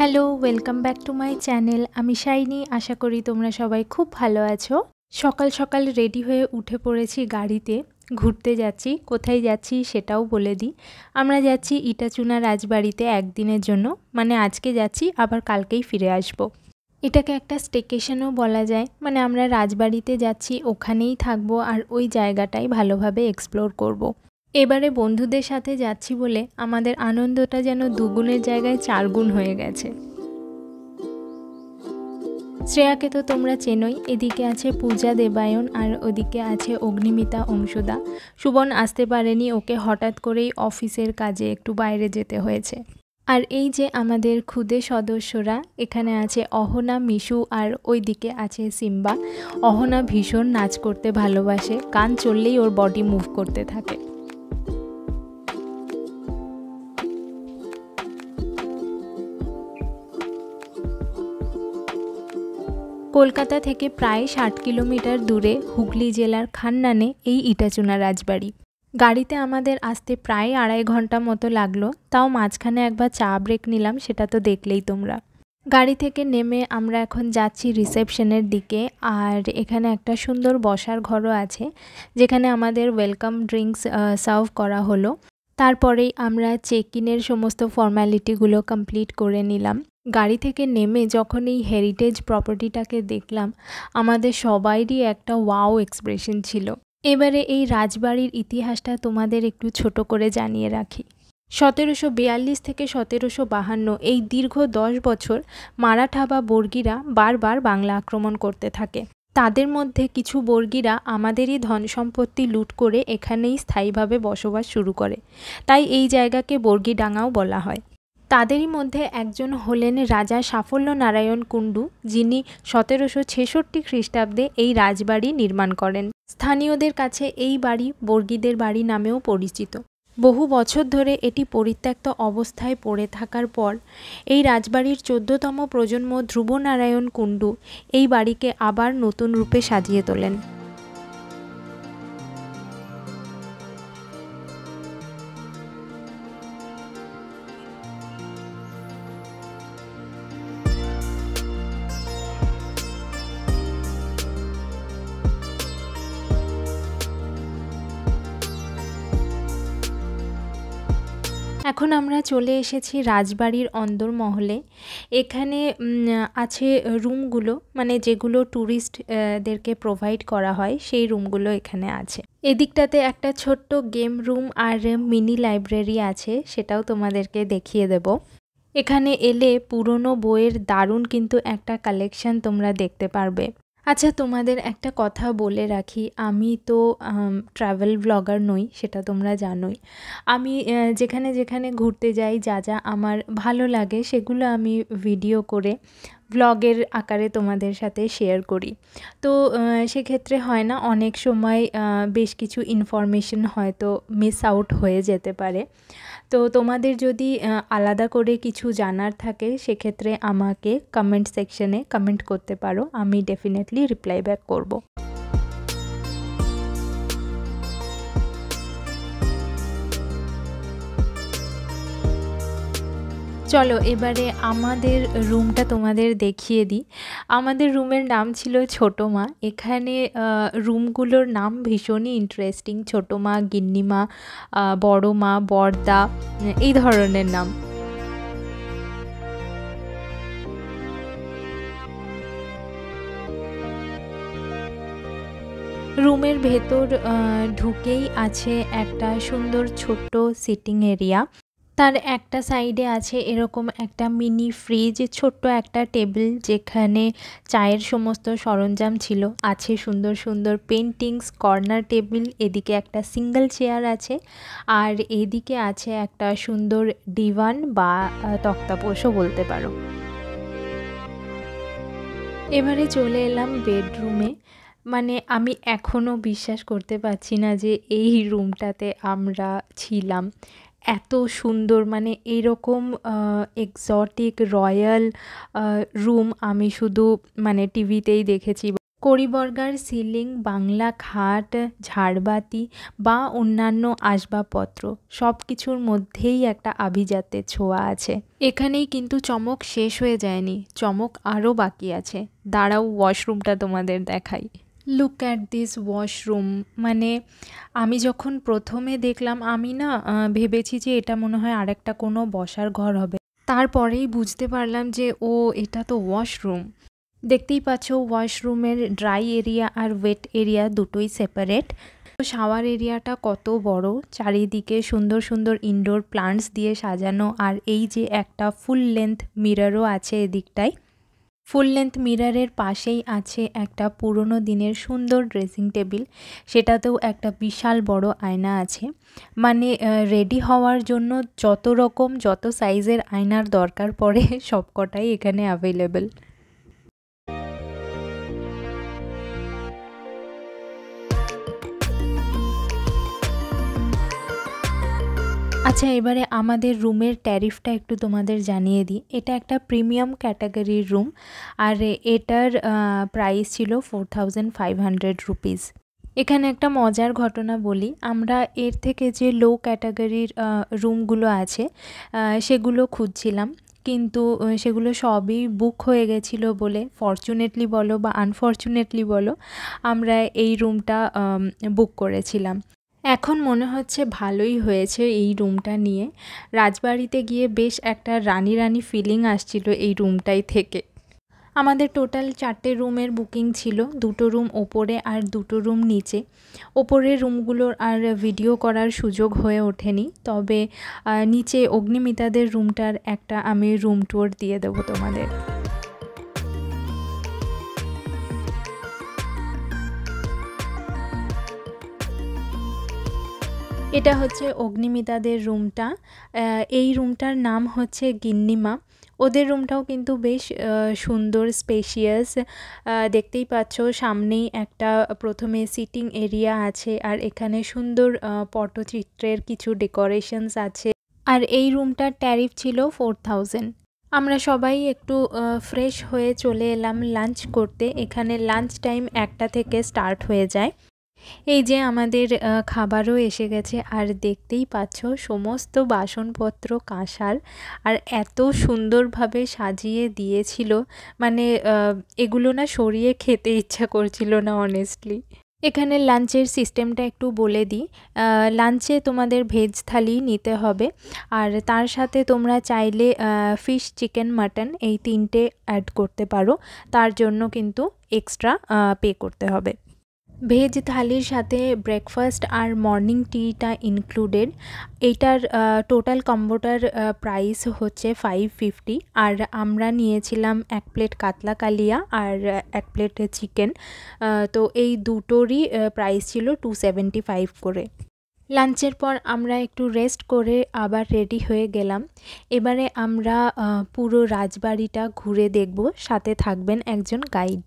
Hello, welcome back to my channel. আমি shiny. আশা করি তোমরা সবাই খুব ভালো আছো। সকাল সকাল রেডি হয়ে উঠে পড়েছি গাড়িতে, ঘুরতে যাচ্ছি। কোথায় যাচ্ছি সেটাও বলে দিই। আমরা যাচ্ছি ইটাচুনা রাজবাড়িতে একদিনের জন্য, মানে আজকে যাচ্ছি, আবার কালকেই ফিরে আসব। এটাকে একটা স্টেকেশনও বলা যায়, মানে আমরা রাজবাড়িতে যাচ্ছি, ওখানেই থাকবো আর ওই জায়গাটাই ভালোভাবে এক্সপ্লোর করব। এবারে বন্ধুদের সাথে যাচ্ছি বলে আমাদের আনন্দটা যেন দুগুণের জায়গায় চারগুণ হয়ে গেছে। শ্রেয়াকে তো তোমরা চেনোই, এদিকে আছে পূজা দেবায়ন আর ওদিকে আছে অগ্নিমিতা অংশুদা। সুবন আসতে পারেনি, ওকে হঠাৎ করেই অফিসের কাজে একটু বাইরে যেতে হয়েছে। আর এই যে আমাদের খুদে সদস্যরা, এখানে আছে অহনা, মিশু আর ওইদিকে আছে সিম্বা। অহনা ভীষণ নাচ করতে ভালোবাসে, গান চললেই ওর বডি মুভ করতে থাকে। কলকাতা থেকে প্রায় 60 কিলোমিটার দূরে হুগলি জেলার খান্নানে এই ইটাচুনা রাজবাড়ি। গাড়িতে আমাদের আসতে প্রায় 2.5 ঘন্টা মতো লাগলো, তাও মাঝখানে একবার চা ব্রেক নিলাম, সেটা তো দেখলেই তোমরা। গাড়ি থেকে নেমে আমরা এখন যাচ্ছি রিসেপশনের দিকে। আর এখানে একটা সুন্দর বসার ঘরও আছে, যেখানে আমাদের ওয়েলকাম ড্রিঙ্কস সার্ভ করা হলো। তারপরেই আমরা চেক ইনের সমস্ত ফর্ম্যালিটিগুলো কমপ্লিট করে নিলাম। গাড়ি থেকে নেমে যখন এই হেরিটেজ প্রপার্টিটাকে দেখলাম, আমাদের সবাইরই একটা ওয়াও এক্সপ্রেশন ছিল। এবারে এই রাজবাড়ির ইতিহাসটা তোমাদের একটু ছোট করে জানিয়ে রাখি। 1742 থেকে 1752 এই দীর্ঘ 10 বছর মারাঠা বা বর্গীরা বারবার বাংলা আক্রমণ করতে থাকে। তাদের মধ্যে কিছু বর্গীরা আমাদেরই ধন সম্পত্তি লুট করে এখানেই স্থায়ীভাবে বসবাস শুরু করে, তাই এই জায়গাকে বর্গীডাঙ্গাও বলা হয়। তাদেরই মধ্যে একজন হলেন রাজা সাফল্য নারায়ণ কুণ্ডু, যিনি 1766 খ্রিস্টাব্দে এই রাজবাড়ি নির্মাণ করেন। স্থানীয়দের কাছে এই বাড়ি বর্গীদের বাড়ি নামেও পরিচিত। বহু বছর ধরে এটি পরিত্যক্ত অবস্থায় পড়ে থাকার পর এই রাজবাড়ির 14তম প্রজন্ম ধ্রুবনারায়ণ কুণ্ডু এই বাড়িকে আবার নতুন রূপে সাজিয়ে তোলেন। এখন আমরা চলে এসেছি রাজবাড়ির অন্দরমহলে। এখানে আছে রুমগুলো, মানে যেগুলো ট্যুরিস্টদেরকে প্রোভাইড করা হয়, সেই রুমগুলো এখানে আছে। এদিকটাতে একটা ছোট্ট গেম রুম আর মিনি লাইব্রেরি আছে, সেটাও তোমাদেরকে দেখিয়ে দেব। এখানে এলে পুরনো বইয়ের দারুণ কিন্তু একটা কালেকশন তোমরা দেখতে পারবে। আচ্ছা, তোমাদের একটা কথা বলে রাখি, আমি তো ট্রাভেল ব্লগার নই, সেটা তোমরা জানোই। আমি যেখানে যেখানে ঘুরতে যাই, যা যা আমার ভালো লাগে সেগুলো আমি ভিডিও করে ব্লগের আকারে তোমাদের সাথে শেয়ার করি। তো সেক্ষেত্রে হয় না, অনেক সময় বেশ কিছু ইনফরমেশন হয়তো মিস আউট হয়ে যেতে পারে। তো তোমাদের যদি আলাদা করে কিছু জানার থাকে, সেক্ষেত্রে আমাকে কমেন্ট সেকশনে কমেন্ট করতে পারো, আমি ডেফিনেটলি রিপ্লাই ব্যাক করব। চলো এবারে আমাদের রুমটা তোমাদের দেখিয়ে দিই। আমাদের রুমের নাম ছিল ছোটো মা। এখানে রুমগুলোর নাম ভীষণই ইন্টারেস্টিং, ছোটো মা, গিন্নিমা, বড় মা, বড়দা, এই ধরনের নাম। রুমের ভেতর ঢুকেই আছে একটা সুন্দর ছোট্ট সিটিং এরিয়া। তার একটা সাইডে আছে এরকম একটা মিনি ফ্রিজ, ছোট্ট একটা টেবিল যেখানে চায়ের সমস্ত সরঞ্জাম ছিল। আছে সুন্দর সুন্দর পেন্টিংস, কর্নার টেবিল, এদিকে একটা সিঙ্গেল চেয়ার আছে, আর এদিকে আছে একটা সুন্দর ডিভান বা তক্তাপোষও বলতে পারো। এবারে চলে এলাম বেডরুমে। মানে আমি এখনও বিশ্বাস করতে পারছি না যে এই রুমটাতে আমরা ছিলাম। এত সুন্দর, মানে এইরকম এক্সোটিক রয়্যাল রুম আমি শুধু মানে টিভিতেই দেখেছি। কড়িবর্গার সিলিং, বাংলা খাট, ঝাড়বাতি বা অন্যান্য আসবাবপত্র সব কিছুর মধ্যেই একটা আভিজাত্যের ছোঁয়া আছে। এখানেই কিন্তু চমক শেষ হয়ে যায়নি, চমক আরও বাকি আছে। দাঁড়াও ওয়াশরুমটা তোমাদের দেখাই। Look at this washroom. মানে আমি যখন প্রথমে দেখলাম আমি না ভেবেছি যে এটা মনে হয় আরেকটা কোনো বসার ঘর হবে, তারপরেই বুঝতে পারলাম যে ও এটা তো ওয়াশরুম। দেখতেই পাচ্ছ ওয়াশরুমের ড্রাই এরিয়া আর ওয়েট এরিয়া দুটোই সেপারেট। শাওয়ার এরিয়াটা কত বড়, চারিদিকে সুন্দর সুন্দর ইনডোর প্লান্টস দিয়ে সাজানো, আর এই যে একটা ফুল লেন্থ মিররও আছে এদিকটায়। ফুল লেন্থ মিররের পাশেই আছে একটা পুরনো দিনের সুন্দর ড্রেসিং টেবিল, সেটাতেও একটা বিশাল বড় আয়না আছে। মানে রেডি হওয়ার জন্য যত রকম যত সাইজের আয়নার দরকার পড়ে সবকটাই এখানে অ্যাভেলেবেল। আচ্ছা, এবারে আমাদের রুমের ট্যারিফটা একটু তোমাদের জানিয়ে দিই। এটা একটা প্রিমিয়াম ক্যাটাগরির রুম, আর এটার প্রাইস ছিল 4500 রুপিস। এখানে একটা মজার ঘটনা বলি, আমরা এর থেকে যে লো ক্যাটাগরির রুমগুলো আছে সেগুলো খুঁজছিলাম, কিন্তু সেগুলো সবই বুক হয়ে গেছিলো বলে, ফরচুনেটলি বলো বা আনফরচুনেটলি বলো, আমরা এই রুমটা বুক করেছিলাম। এখন মনে হচ্ছে ভালোই হয়েছে এই রুমটা নিয়ে। রাজবাড়িতে গিয়ে বেশ একটা রানী রানী ফিলিং আসছিল এই রুমটাই থেকে। আমাদের টোটাল 4টে রুমের বুকিং ছিল, 2টো রুম ওপরে আর 2টো রুম নিচে। ওপরের রুমগুলোর আর ভিডিও করার সুযোগ হয়ে ওঠেনি, তবে নিচে অগ্নিমিতাদের রুমটার একটা আমি রুম ট্যুর দিয়ে দেবো তোমাদের। এটা হচ্ছে অগ্নিমিতাদের রুমটা। এই রুমটার নাম হচ্ছে গিন্নিমা। ওদের রুমটাও কিন্তু বেশ সুন্দর, স্পেশিয়াস। দেখতেই পাচ্ছ সামনেই একটা প্রথমে সিটিং এরিয়া আছে, আর এখানে সুন্দর পটচিত্রের কিছু ডেকোরেশনস আছে। আর এই রুমটার ট্যারিফ ছিল 4000। আমরা সবাই একটু ফ্রেশ হয়ে চলে এলাম লাঞ্চ করতে। এখানে লাঞ্চ টাইম 1টা থেকে স্টার্ট হয়ে যায়। এই যে আমাদের খাবারও এসে গেছে, আর দেখতেই পাচ্ছ সমস্ত বাসনপত্র কাঁসার, আর এত সুন্দরভাবে সাজিয়ে দিয়েছিল, মানে এগুলো না সরিয়ে খেতে ইচ্ছা করছিল না অনেস্টলি। এখানে লাঞ্চের সিস্টেমটা একটু বলে দিই। লাঞ্চে তোমাদের ভেজ থালি নিতে হবে, আর তার সাথে তোমরা চাইলে ফিশ, চিকেন, মাটন এই 3টে অ্যাড করতে পারো, তার জন্য কিন্তু এক্সট্রা পে করতে হবে। ভেজ থালির সাথে ব্রেকফাস্ট আর মর্নিং টিটা ইনক্লুডেড। এইটার টোটাল কম্বোটার প্রাইস হচ্ছে 550, আর আমরা নিয়েছিলাম 1 প্লেট কাতলা কালিয়া আর 1 প্লেট চিকেন। তো এই দুটোরই প্রাইস ছিল 275 করে। লাঞ্চের পর আমরা একটু রেস্ট করে আবার রেডি হয়ে গেলাম। এবারে আমরা পুরো রাজবাড়িটা ঘুরে দেখব, সাথে থাকবেন একজন গাইড।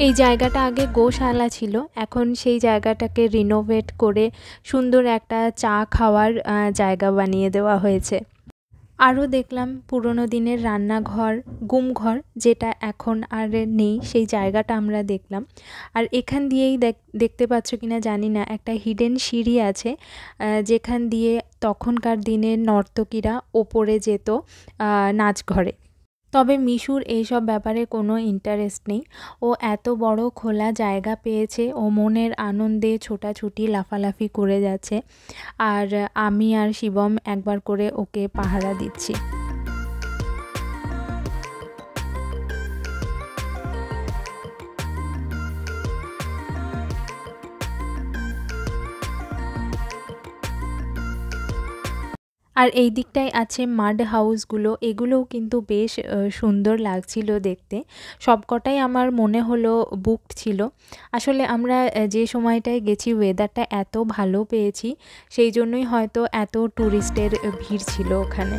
এই জায়গাটা আগে গোশালা ছিল, এখন সেই জায়গাটাকে রিনোভেট করে সুন্দর একটা চা খাওয়ার জায়গা বানিয়ে দেওয়া হয়েছে। আরও দেখলাম পুরনো দিনের রান্নাঘর, গুমঘর, যেটা এখন আর নেই, সেই জায়গাটা আমরা দেখলাম। আর এখান দিয়েই দেখতে পাচ্ছ কিনা জানি না, একটা হিডেন সিঁড়ি আছে, যেখান দিয়ে তখনকার দিনের নর্তকীরা ওপরে যেত নাচঘরে। তবে মিশুর এইসব ব্যাপারে কোনো ইন্টারেস্ট নেই। ও এত বড় খোলা জায়গা পেয়েছে, ও মনের আনন্দে ছোটাছুটি লাফালাফি করে যাচ্ছে, আর আমি আর শিবম একবার করে ওকে পাহারা দিচ্ছি। আর এই দিকটায় আছে মাড হাউসগুলো, এগুলোও কিন্তু বেশ সুন্দর লাগছিল দেখতে। সবকটাই আমার মনে হলো বুকড ছিল। আসলে আমরা যে সময়টায় গেছি ওয়েদারটা এত ভালো পেয়েছি, সেই জন্যই হয়তো এত ট্যুরিস্টের ভিড় ছিল ওখানে।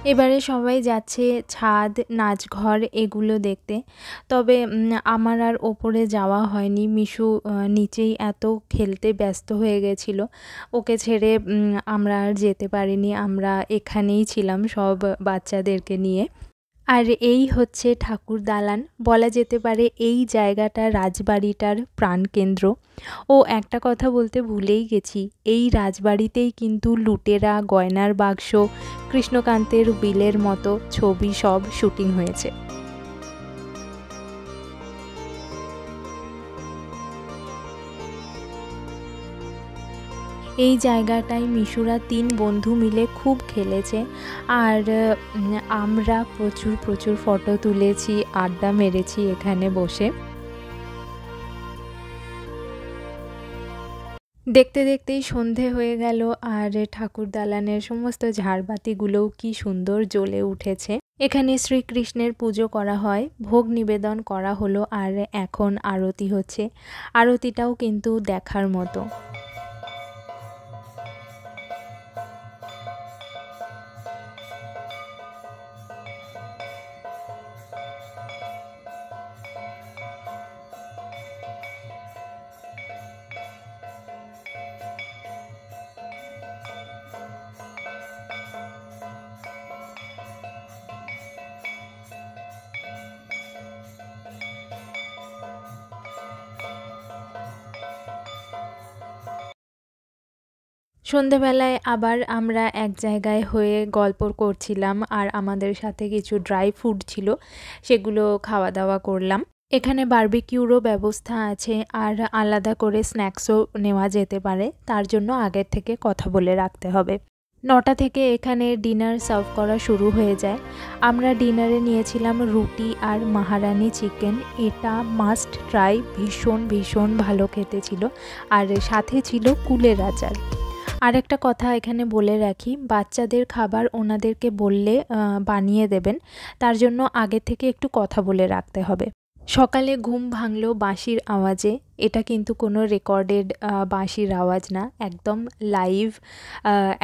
এবারে সবাই যাচ্ছে ছাদ, নাচঘর এগুলো দেখতে। তবে আমার আর ওপরে যাওয়া হয়নি। মিশু নিচেই এত খেলতে ব্যস্ত হয়ে গেছিল। ওকে ছেড়ে আমরা আর যেতে পারিনি। আমরা এখানেই ছিলাম সব বাচ্চাদেরকে নিয়ে। আর এই হচ্ছে ঠাকুর দালান, বলা যেতে পারে এই জায়গাটা রাজবাড়িটার প্রাণকেন্দ্র। ও একটা কথা বলতে ভুলেই গেছি, এই রাজবাড়িতেই কিন্তু লুটেরা, গয়নার বাক্স, কৃষ্ণকান্তের উইলের মতো ছবি সব শুটিং হয়েছে। এই জায়গাটায় মিশুরা 3 বন্ধু মিলে খুব খেলেছে। আর আমরা প্রচুর ফটো তুলেছি, আড্ডা মেরেছি এখানে বসে। দেখতে দেখতেই সন্ধে হয়ে গেল, আর ঠাকুর দালানের সমস্ত ঝাড়বাতিগুলোও কি সুন্দর জ্বলে উঠেছে। এখানে শ্রীকৃষ্ণের পুজো করা হয়, ভোগ নিবেদন করা হলো, আর এখন আরতি হচ্ছে। আরতিটাও কিন্তু দেখার মতো। সন্ধেবেলায় আবার আমরা এক জায়গায় হয়ে গল্প করছিলাম, আর আমাদের সাথে কিছু ড্রাই ফ্রুট ছিল, সেগুলো খাওয়া দাওয়া করলাম। এখানে বারবিকিউরও ব্যবস্থা আছে, আর আলাদা করে স্ন্যাক্সও নেওয়া যেতে পারে, তার জন্য আগের থেকে কথা বলে রাখতে হবে। 9টা থেকে এখানে ডিনার সার্ভ করা শুরু হয়ে যায়। আমরা ডিনারে নিয়েছিলাম রুটি আর মাহারানি চিকেন। এটা মাস্ট ট্রাই, ভীষণ ভালো খেতে ছিল। আর সাথে ছিল কুলের আচার। আরেকটা কথা এখানে বলে রাখি, বাচ্চাদের খাবার ওনাদেরকে বললে বানিয়ে দেবেন, তার জন্য আগে থেকে একটু কথা বলে রাখতে হবে। সকালে ঘুম ভাঙলো বাঁশির আওয়াজে। এটা কিন্তু কোনো রেকর্ডেড বাঁশির আওয়াজ না, একদম লাইভ।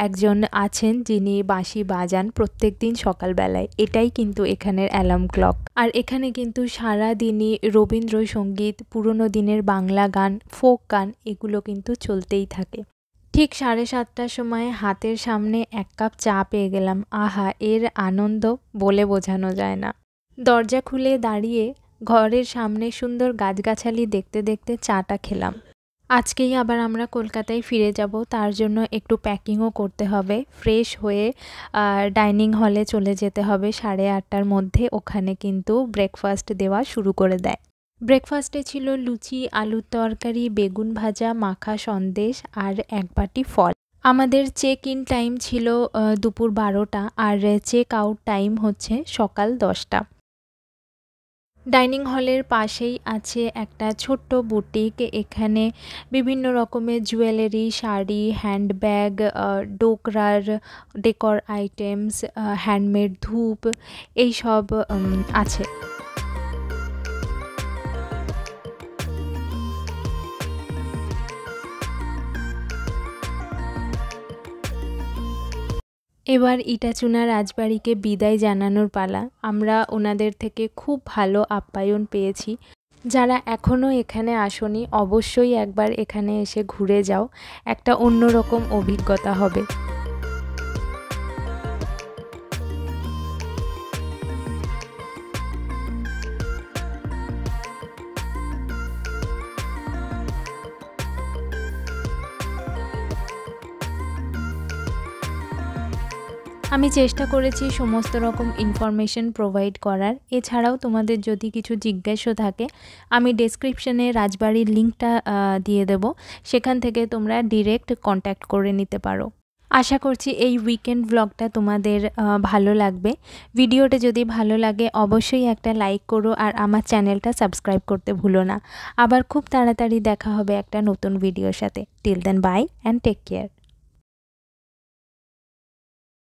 একজন আছেন যিনি বাঁশি বাজান প্রত্যেক দিন সকালবেলায়, এটাই কিন্তু এখানের অ্যালার্ম ক্লক। আর এখানে কিন্তু সারা দিনই রবীন্দ্রসঙ্গীত, পুরনো দিনের বাংলা গান, ফোক গান এগুলো কিন্তু চলতেই থাকে। ঠিক 7:30টার সময় হাতের সামনে 1 কাপ চা পেয়ে গেলাম। আহা, এর আনন্দ বলে বোঝানো যায় না। দরজা খুলে দাঁড়িয়ে ঘরের সামনে সুন্দর গাছগাছালি দেখতে দেখতে চাটা খেলাম। আজকেই আবার আমরা কলকাতায় ফিরে যাব, তার জন্য একটু প্যাকিংও করতে হবে। ফ্রেশ হয়ে ডাইনিং হলে চলে যেতে হবে 8:30টার মধ্যে। ওখানে কিন্তু ব্রেকফাস্ট দেওয়া শুরু করে দেয়। ব্রেকফাস্টে ছিল লুচি, আলুর তরকারি, বেগুন ভাজা, মাখা সন্দেশ আর 1 বাটি ফল। আমাদের চেক ইন টাইম ছিল দুপুর 12টা, আর চেক আউট টাইম হচ্ছে সকাল 10টা। ডাইনিং হলের পাশেই আছে একটা ছোট্ট বুটিক। এখানে বিভিন্ন রকমের জুয়েলারি, শাড়ি, হ্যান্ডব্যাগ, ডোকরার ডেকর আইটেমস, হ্যান্ডমেড ধূপ এইসব আছে। এবার ইটাচুনা রাজবাড়িকে বিদায় জানানোর পালা। আমরা ওনাদের থেকে খুব ভালো আপ্যায়ন পেয়েছি। যারা এখনও এখানে আসোনি অবশ্যই একবার এখানে এসে ঘুরে যাও, একটা অন্যরকম অভিজ্ঞতা হবে। আমি চেষ্টা করেছি সমস্ত রকম ইনফরমেশন প্রোভাইড করার। এছাড়াও তোমাদের যদি কিছু জিজ্ঞাসা থাকে, আমি ডেসক্রিপশনে রাজবাড়ির লিঙ্কটা দিয়ে দেব, সেখান থেকে তোমরা ডিরেক্ট কন্ট্যাক্ট করে নিতে পারো। আশা করছি এই উইকেন্ড ব্লগটা তোমাদের ভালো লাগবে। ভিডিওটা যদি ভালো লাগে অবশ্যই একটা লাইক করো, আর আমার চ্যানেলটা সাবস্ক্রাইব করতে ভুলো না। আবার খুব তাড়াতাড়ি দেখা হবে একটা নতুন ভিডিওর সাথে। Till then bye and take care.